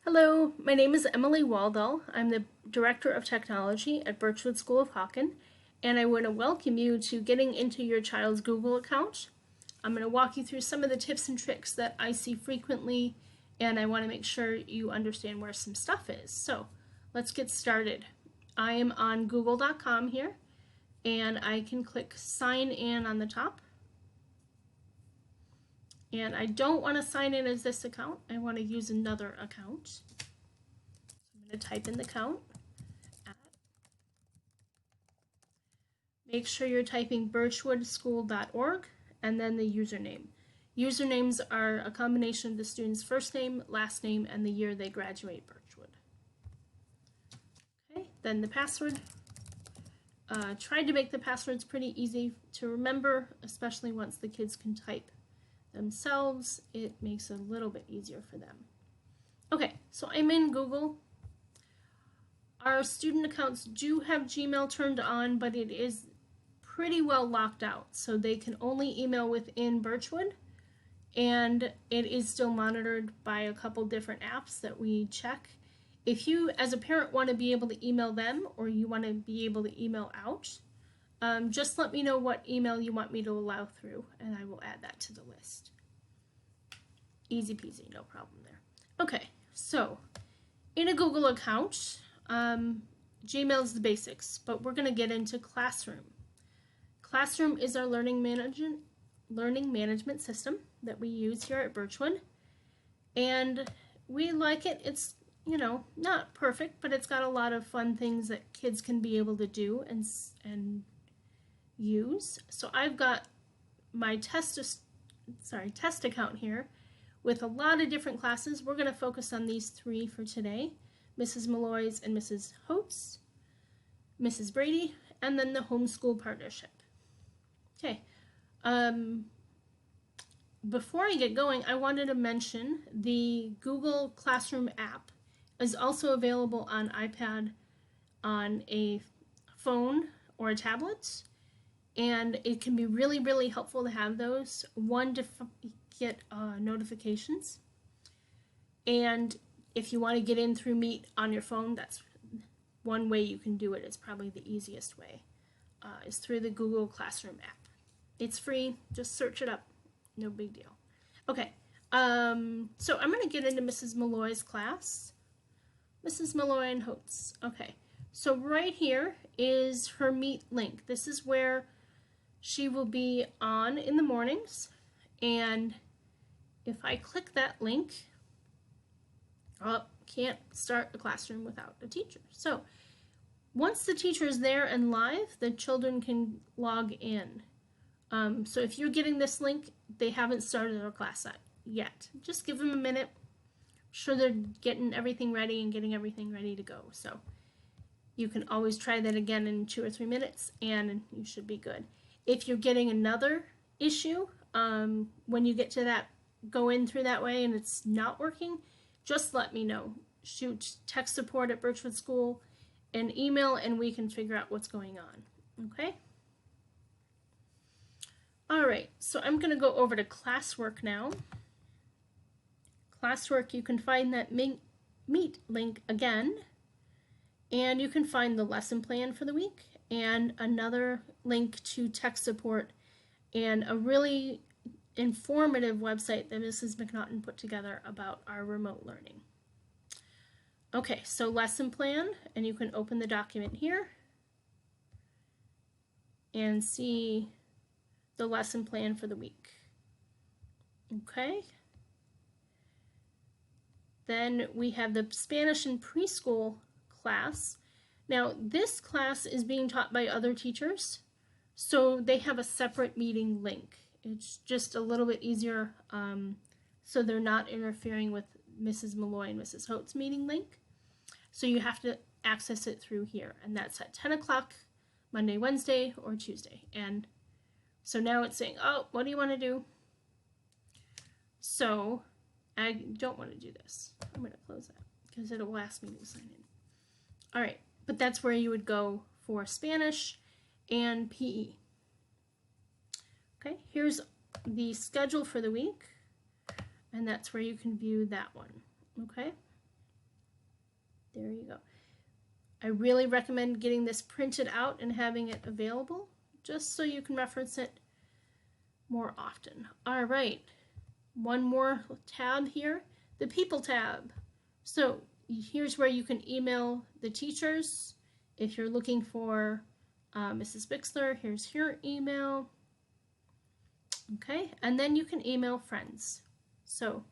Hello, my name is Emily Waldal. I'm the Director of Technology at Birchwood School of Hawken, and I want to welcome you to getting into your child's Google account. I'm going to walk you through some of the tips and tricks that I see frequently, and I want to make sure you understand where some stuff is. So let's get started. I am on google.com here, and I can click sign in on the top. And I don't want to sign in as this account. I want to use another account. So I'm going to type in the account. Make sure you're typing birchwoodschool.org and then the username. Usernames are a combination of the student's first name, last name, and the year they graduate Birchwood. Okay, then the password. Tried to make the passwords pretty easy to remember, especially once the kids can type themselves. It makes it a little bit easier for them. Okay, so I'm in Google. Our student accounts do have Gmail turned on, but it is pretty well locked out, so they can only email within Birchwood, and it is still monitored by a couple different apps that we check. If you as a parent want to be able to email them, or you want to be able to email out, just let me know what email you want me to allow through, and I will add that to the list. Easy peasy, no problem there. Okay, so in a Google account, Gmail is the basics, but we're going to get into Classroom. Classroom is our learning management system that we use here at Birchwood, and we like it. It's, you know, not perfect, but it's got a lot of fun things that kids can be able to do and use. So I've got my test account here with a lot of different classes. We're going to focus on these three for today: Mrs. Malloy's and Mrs. Holt's, Mrs. Brady, and then the homeschool partnership. Okay, before I get going, I wanted to mention the Google Classroom app is also available on iPad, on a phone, or a tablet, and it can be really, really helpful to have those. One, to get notifications, and if you want to get in through Meet on your phone, that's one way you can do it. It's probably the easiest way, is through the Google Classroom app. It's free, just search it up, no big deal. Okay, so I'm going to get into Mrs. Malloy's class. Mrs. Malloy and Holtz. Okay, so right here is her Meet link. This is where she will be on in the mornings, and if I click that link, can't start a classroom without a teacher. So once the teacher is there and live, the children can log in. So if you're getting this link, they haven't started their class yet. Just give them a minute. I'm sure they're getting everything ready and getting everything ready to go. So you can always try that again in 2 or 3 minutes, and you should be good. If you're getting another issue, when you get to that, go in through that way and it's not working, just let me know. Shoot tech support at Birchwood School and email, and we can figure out what's going on. Okay? Alright, so I'm going to go over to Classwork now. Classwork, you can find that Meet link again, and you can find the lesson plan for the week and another link to tech support and a really informative website that Mrs. McNaughton put together about our remote learning. Okay, so lesson plan, and you can open the document here and see the lesson plan for the week. Okay. Then we have the Spanish and preschool class. Now, this class is being taught by other teachers, so they have a separate meeting link. It's just a little bit easier, so they're not interfering with Mrs. Malloy and Mrs. Holt's meeting link. So you have to access it through here, and that's at 10 o'clock Monday, Wednesday, or Tuesday. And so now it's saying, oh, what do you want to do? So I don't want to do this. I'm going to close that because it'll ask me to sign in. All right, but that's where you would go for Spanish and PE. Okay, here's the schedule for the week, and that's where you can view that one. Okay, There you go. I really recommend getting this printed out and having it available just so you can reference it more often. All right, one more tab here, the People tab. So here's where you can email the teachers. If you're looking for Mrs. Bixler, here's her email. Okay, and then you can email friends. So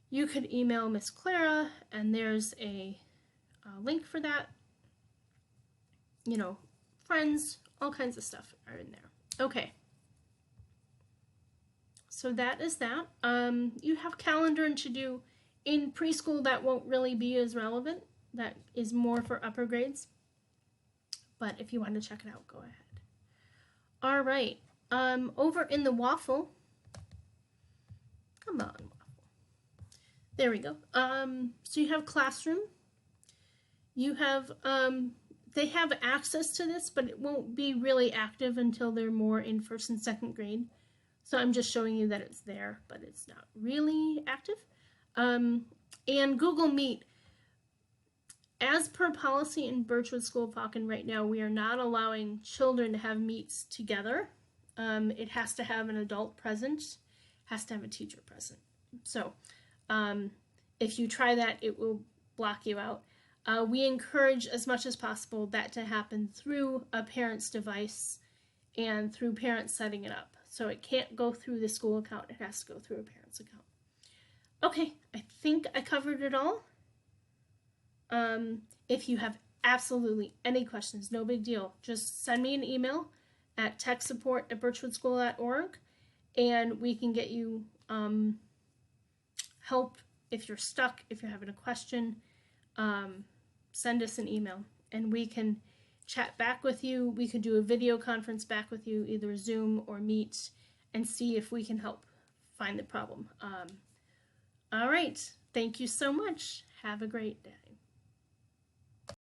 you could email Miss Clara, and there's a link for that. You know, friends, all kinds of stuff are in there. Okay. So that is that. You have calendar and to-do. In preschool, that won't really be as relevant. That is more for upper grades. But if you want to check it out, go ahead. All right. Over in the waffle. Come on, waffle. There we go. So you have classroom. You have, they have access to this, but it won't be really active until they're more in 1st and 2nd grade. So I'm just showing you that it's there, but it's not really active. And Google Meet, as per policy in Birchwood School of Faucon right now, we are not allowing children to have meets together. It has to have an adult present, has to have a teacher present. So if you try that, it will block you out. We encourage as much as possible that to happen through a parent's device and through parents setting it up. So it can't go through the school account, it has to go through a parent's account. Okay, I think I covered it all. If you have absolutely any questions, no big deal. Just send me an email at techsupport@birchwoodschool.org and we can get you help if you're stuck, if you're having a question. Send us an email and we can chat back with you. We could do a video conference back with you, either Zoom or Meet, and see if we can help find the problem. All right, thank you so much. Have a great day.